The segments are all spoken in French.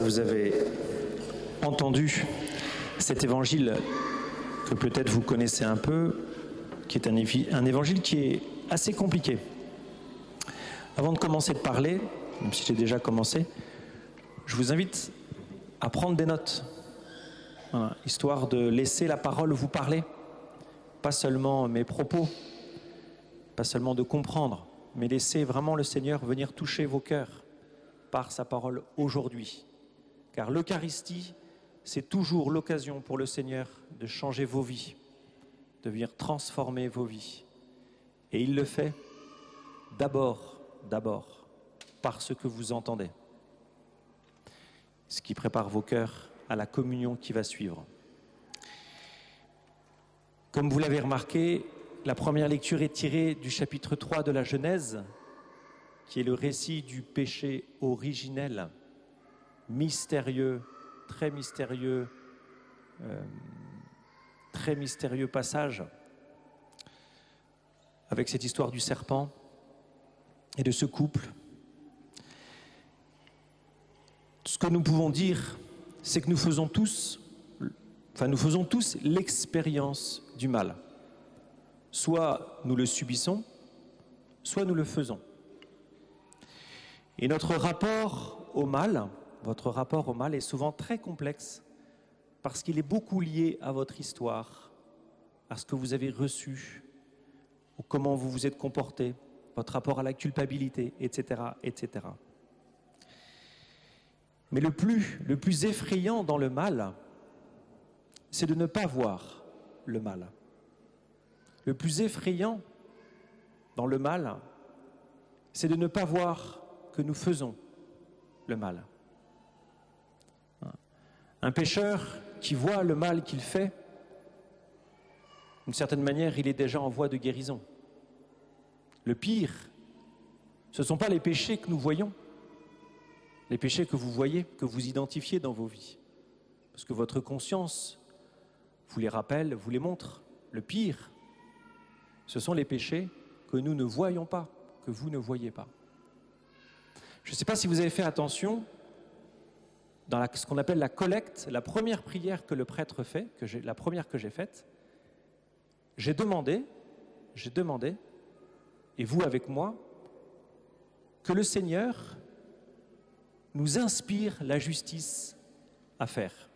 Vous avez entendu cet évangile que peut-être vous connaissez un peu, qui est un évangile qui est assez compliqué. Avant de commencer de parler, même si j'ai déjà commencé, je vous invite à prendre des notes, voilà, histoire de laisser la parole vous parler, pas seulement mes propos, pas seulement de comprendre, mais laisser vraiment le Seigneur venir toucher vos cœurs par sa parole aujourd'hui. Car l'Eucharistie, c'est toujours l'occasion pour le Seigneur de changer vos vies, de venir transformer vos vies. Et il le fait d'abord, par ce que vous entendez. Ce qui prépare vos cœurs à la communion qui va suivre. Comme vous l'avez remarqué, la première lecture est tirée du chapitre 3 de la Genèse, qui est le récit du péché originel, mystérieux, très mystérieux passage, avec cette histoire du serpent et de ce couple. Ce que nous pouvons dire, c'est que nous faisons tous l'expérience du mal. Soit nous le subissons, soit nous le faisons. Et notre rapport au mal, votre rapport au mal est souvent très complexe parce qu'il est beaucoup lié à votre histoire, à ce que vous avez reçu, ou comment vous vous êtes comporté, votre rapport à la culpabilité, etc., etc. Mais le plus effrayant dans le mal, c'est de ne pas voir le mal. Le plus effrayant dans le mal, c'est de ne pas voir que nous faisons le mal. Un pécheur qui voit le mal qu'il fait, d'une certaine manière, il est déjà en voie de guérison. Le pire, ce ne sont pas les péchés que nous voyons, les péchés que vous voyez, que vous identifiez dans vos vies. Parce que votre conscience vous les rappelle, vous les montre. Le pire, ce sont les péchés que nous ne voyons pas, que vous ne voyez pas. Je ne sais pas si vous avez fait attention, dans ce qu'on appelle la collecte, la première prière que le prêtre fait, la première que j'ai faite, j'ai demandé, et vous avec moi, que le Seigneur nous inspire la justice à faire.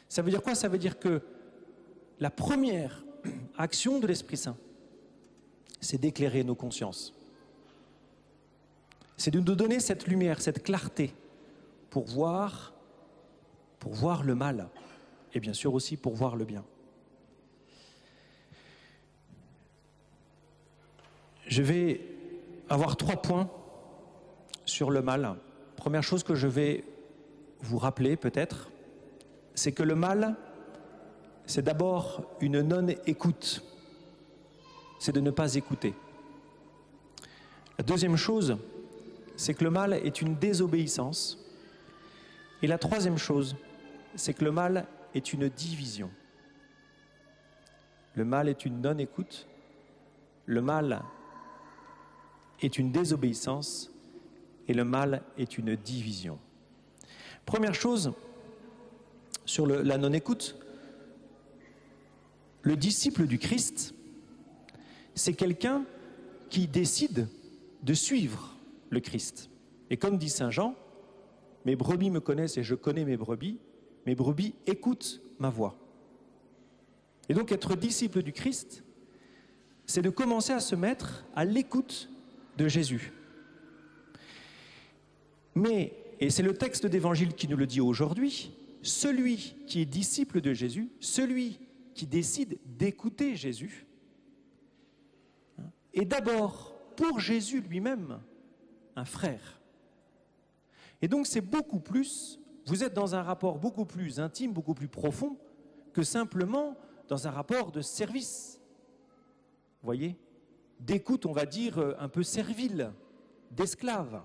Ça veut dire quoi? Ça veut dire que la première action de l'Esprit Saint, c'est d'éclairer nos consciences. C'est de nous donner cette lumière, cette clarté, pour voir le mal, et bien sûr aussi pour voir le bien. Je vais avoir 3 points sur le mal. Première chose que je vais vous rappeler peut-être, c'est que le mal, c'est d'abord une non-écoute. C'est de ne pas écouter. La deuxième chose, c'est que le mal est une désobéissance. Et la troisième chose, c'est que le mal est une division. Le mal est une non-écoute. Le mal est une désobéissance. Et le mal est une division. Première chose, sur la non-écoute, le disciple du Christ, c'est quelqu'un qui décide de suivre le Christ. Et comme dit saint Jean, mes brebis me connaissent et je connais mes brebis écoutent ma voix. Et donc être disciple du Christ, c'est de commencer à se mettre à l'écoute de Jésus. Mais, et c'est le texte d'évangile qui nous le dit aujourd'hui, celui qui est disciple de Jésus, celui qui décide d'écouter Jésus, est d'abord pour Jésus lui-même un frère. Et donc c'est beaucoup plus, vous êtes dans un rapport beaucoup plus intime, beaucoup plus profond que simplement dans un rapport de service. Vous voyez? D'écoute, on va dire, un peu servile, d'esclave.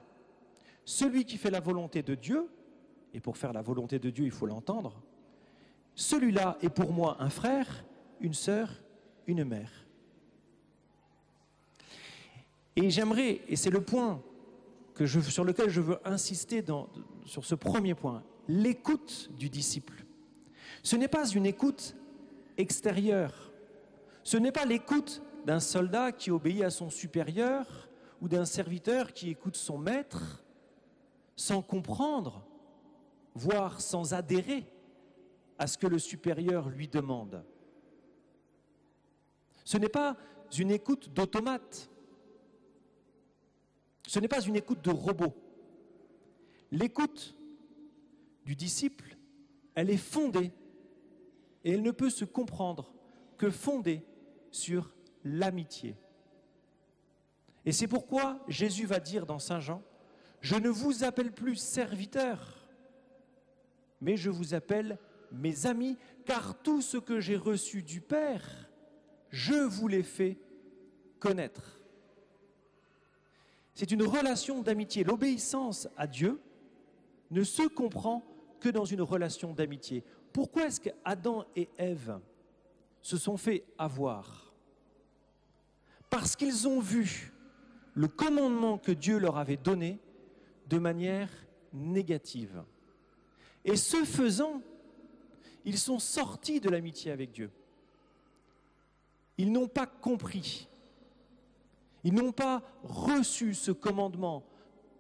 Celui qui fait la volonté de Dieu, et pour faire la volonté de Dieu, il faut l'entendre, celui-là est pour moi un frère, une sœur, une mère. Et j'aimerais, et c'est le point sur lequel je veux insister sur ce premier point, l'écoute du disciple. Ce n'est pas une écoute extérieure. Ce n'est pas l'écoute d'un soldat qui obéit à son supérieur ou d'un serviteur qui écoute son maître sans comprendre, voire sans adhérer à ce que le supérieur lui demande. Ce n'est pas une écoute d'automate. Ce n'est pas une écoute de robot. L'écoute du disciple, elle est fondée et elle ne peut se comprendre que fondée sur l'amitié. Et c'est pourquoi Jésus va dire dans Saint Jean, « Je ne vous appelle plus serviteurs, mais je vous appelle mes amis, car tout ce que j'ai reçu du Père, je vous l'ai fait connaître. » C'est une relation d'amitié. L'obéissance à Dieu ne se comprend que dans une relation d'amitié. Pourquoi est-ce qu'Adam et Ève se sont fait avoir? Parce qu'ils ont vu le commandement que Dieu leur avait donné de manière négative. Et ce faisant, ils sont sortis de l'amitié avec Dieu. Ils n'ont pas compris. Ils n'ont pas reçu ce commandement,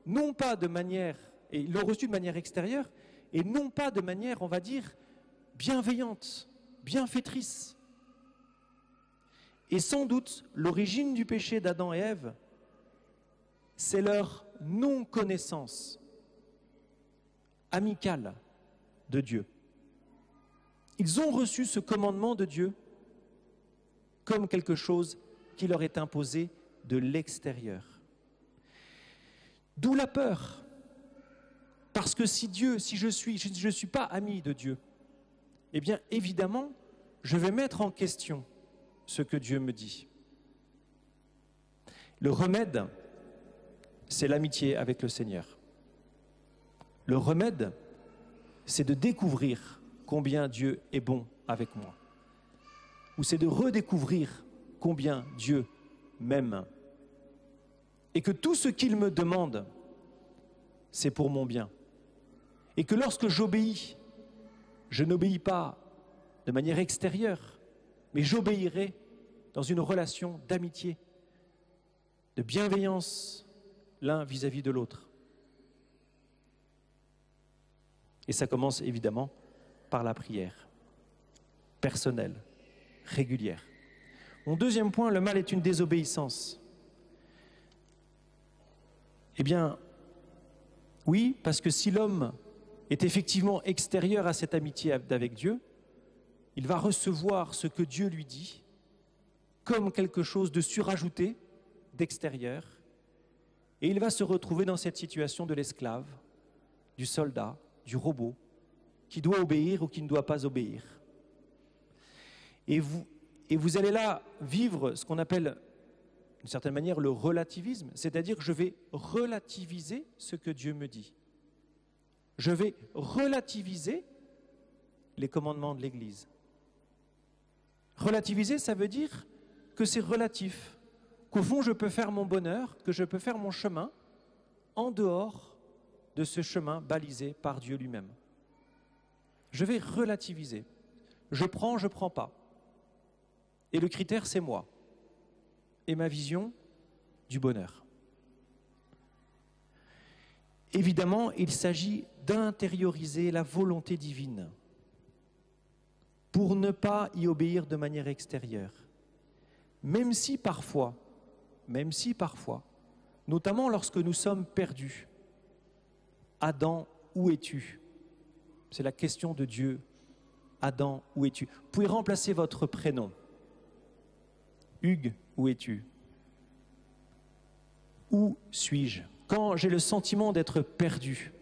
non pas de manière, et ils l'ont reçu de manière extérieure, et non pas de manière, on va dire, bienveillante, bienfaitrice. Et sans doute, l'origine du péché d'Adam et Ève, c'est leur non-connaissance amicale de Dieu. Ils ont reçu ce commandement de Dieu comme quelque chose qui leur est imposé de l'extérieur. D'où la peur. Parce que si je suis pas ami de Dieu, eh bien évidemment, je vais mettre en question ce que Dieu me dit. Le remède, c'est l'amitié avec le Seigneur. Le remède, c'est de découvrir combien Dieu est bon avec moi. Ou c'est de redécouvrir combien Dieu m'aime. Et que tout ce qu'il me demande, c'est pour mon bien. Et que lorsque j'obéis, je n'obéis pas de manière extérieure, mais j'obéirai dans une relation d'amitié, de bienveillance l'un vis-à-vis de l'autre. Et ça commence évidemment par la prière, personnelle, régulière. Mon deuxième point, le mal est une désobéissance. Eh bien, oui, parce que si l'homme est effectivement extérieur à cette amitié avec Dieu, il va recevoir ce que Dieu lui dit comme quelque chose de surajouté, d'extérieur, et il va se retrouver dans cette situation de l'esclave, du soldat, du robot, qui doit obéir ou qui ne doit pas obéir. Et vous allez là vivre ce qu'on appelle, d'une certaine manière, le relativisme, c'est-à-dire que je vais relativiser ce que Dieu me dit. Je vais relativiser les commandements de l'Église. Relativiser, ça veut dire que c'est relatif, qu'au fond, je peux faire mon bonheur, que je peux faire mon chemin en dehors de ce chemin balisé par Dieu lui-même. Je vais relativiser. Je prends pas. Et le critère, c'est moi et ma vision du bonheur. Évidemment, il s'agit d'intérioriser la volonté divine pour ne pas y obéir de manière extérieure. Même si parfois, notamment lorsque nous sommes perdus, Adam, où es-tu? C'est la question de Dieu. Adam, où es-tu? Vous pouvez remplacer votre prénom. Hugues, où es-tu? Où suis-je? Quand j'ai le sentiment d'être perdu,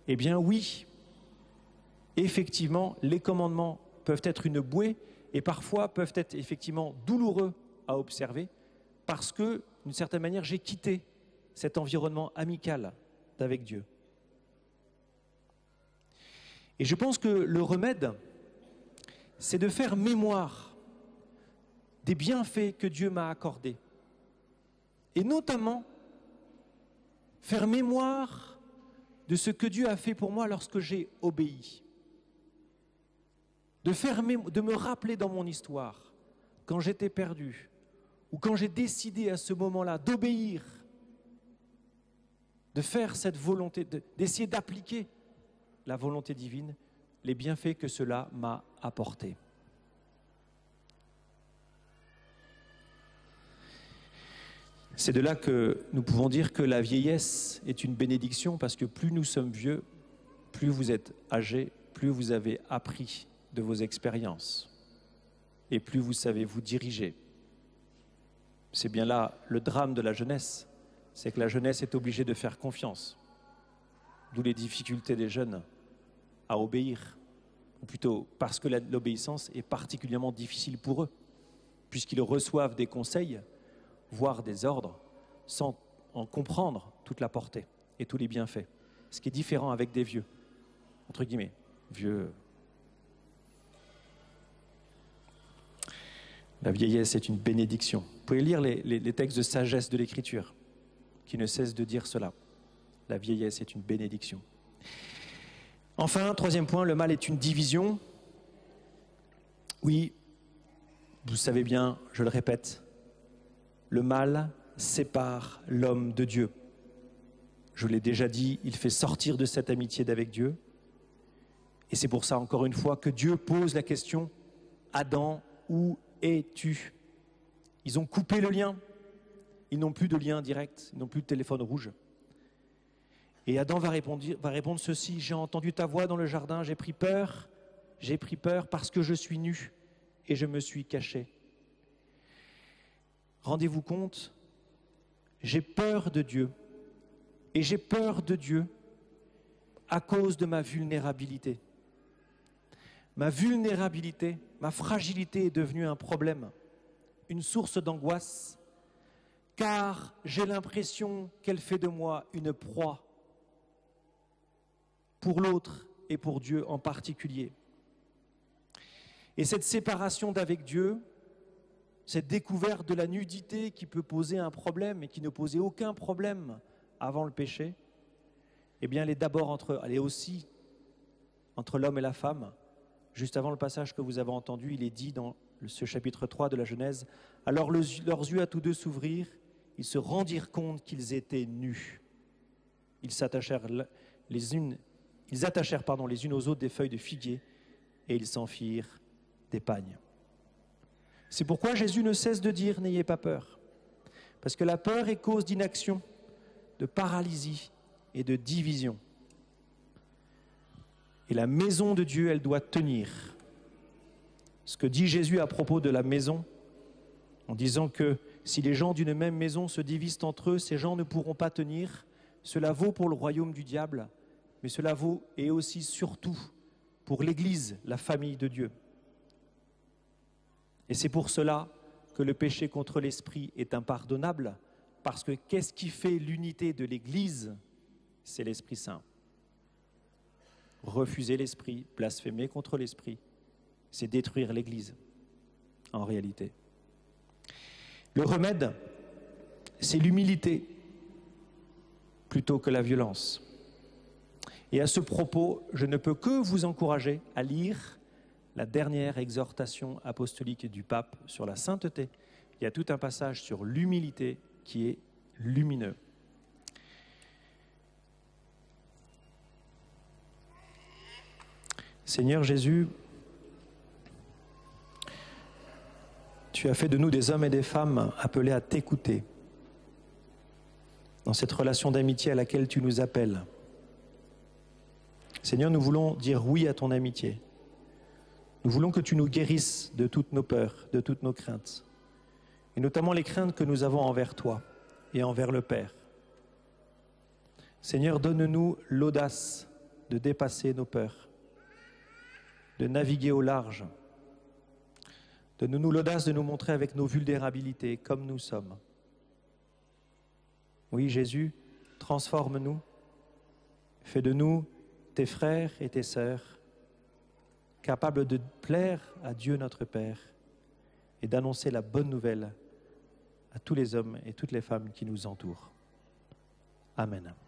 eh bien oui, effectivement, les commandements peuvent être une bouée et parfois peuvent être effectivement douloureux à observer parce que, d'une certaine manière, j'ai quitté cet environnement amical d'avec Dieu. Et je pense que le remède, c'est de faire mémoire des bienfaits que Dieu m'a accordés. Et notamment faire mémoire de ce que Dieu a fait pour moi lorsque j'ai obéi. De me rappeler dans mon histoire, quand j'étais perdu, ou quand j'ai décidé à ce moment-là d'obéir, de faire cette volonté, d'essayer d'appliquer la volonté divine, les bienfaits que cela m'a apportés. C'est de là que nous pouvons dire que la vieillesse est une bénédiction, parce que plus nous sommes vieux, plus vous êtes âgés, plus vous avez appris de vos expériences et plus vous savez vous diriger. C'est bien là le drame de la jeunesse, c'est que la jeunesse est obligée de faire confiance, d'où les difficultés des jeunes à obéir, ou plutôt parce que l'obéissance est particulièrement difficile pour eux, puisqu'ils reçoivent des conseils, voire des ordres, sans en comprendre toute la portée et tous les bienfaits. Ce qui est différent avec des vieux, entre guillemets, vieux. La vieillesse est une bénédiction. Vous pouvez lire les textes de sagesse de l'Écriture qui ne cessent de dire cela. La vieillesse est une bénédiction. Enfin, troisième point, le mal est une division. Oui, vous savez bien, je le répète, le mal sépare l'homme de Dieu. Je l'ai déjà dit, il fait sortir de cette amitié d'avec Dieu. Et c'est pour ça, encore une fois, que Dieu pose la question, Adam, où es-tu? Ils ont coupé le lien. Ils n'ont plus de lien direct, ils n'ont plus de téléphone rouge. Et Adam va répondre ceci, j'ai entendu ta voix dans le jardin, j'ai pris peur parce que je suis nu et je me suis caché. Rendez-vous compte, j'ai peur de Dieu et j'ai peur de Dieu à cause de ma vulnérabilité. Ma vulnérabilité, ma fragilité est devenue un problème, une source d'angoisse, car j'ai l'impression qu'elle fait de moi une proie pour l'autre et pour Dieu en particulier. Et cette séparation d'avec Dieu, cette découverte de la nudité qui peut poser un problème et qui ne posait aucun problème avant le péché, eh bien elle est aussi entre l'homme et la femme. Juste avant le passage que vous avez entendu, il est dit dans ce chapitre 3 de la Genèse, « Alors leurs yeux à tous deux s'ouvrirent, ils se rendirent compte qu'ils étaient nus. Ils attachèrent les unes aux autres des feuilles de figuier et ils s'en firent des pagnes. » C'est pourquoi Jésus ne cesse de dire « N'ayez pas peur ». Parce que la peur est cause d'inaction, de paralysie et de division. Et la maison de Dieu, elle doit tenir. Ce que dit Jésus à propos de la maison, en disant que si les gens d'une même maison se divisent entre eux, ces gens ne pourront pas tenir. Cela vaut pour le royaume du diable, mais cela vaut et aussi surtout pour l'Église, la famille de Dieu. Et c'est pour cela que le péché contre l'esprit est impardonnable, parce que qu'est-ce qui fait l'unité de l'Église? C'est l'Esprit Saint. Refuser l'Esprit, blasphémer contre l'Esprit, c'est détruire l'Église, en réalité. Le remède, c'est l'humilité plutôt que la violence. Et à ce propos, je ne peux que vous encourager à lire la dernière exhortation apostolique du pape sur la sainteté. Il y a tout un passage sur l'humilité qui est lumineux. Seigneur Jésus, tu as fait de nous des hommes et des femmes appelés à t'écouter dans cette relation d'amitié à laquelle tu nous appelles. Seigneur, nous voulons dire oui à ton amitié. Nous voulons que tu nous guérisses de toutes nos peurs, de toutes nos craintes, et notamment les craintes que nous avons envers toi et envers le Père. Seigneur, donne-nous l'audace de dépasser nos peurs, de naviguer au large. Donne-nous l'audace de nous montrer avec nos vulnérabilités comme nous sommes. Oui, Jésus, transforme-nous, fais de nous tes frères et tes sœurs, capables de plaire à Dieu notre Père et d'annoncer la bonne nouvelle à tous les hommes et toutes les femmes qui nous entourent. Amen.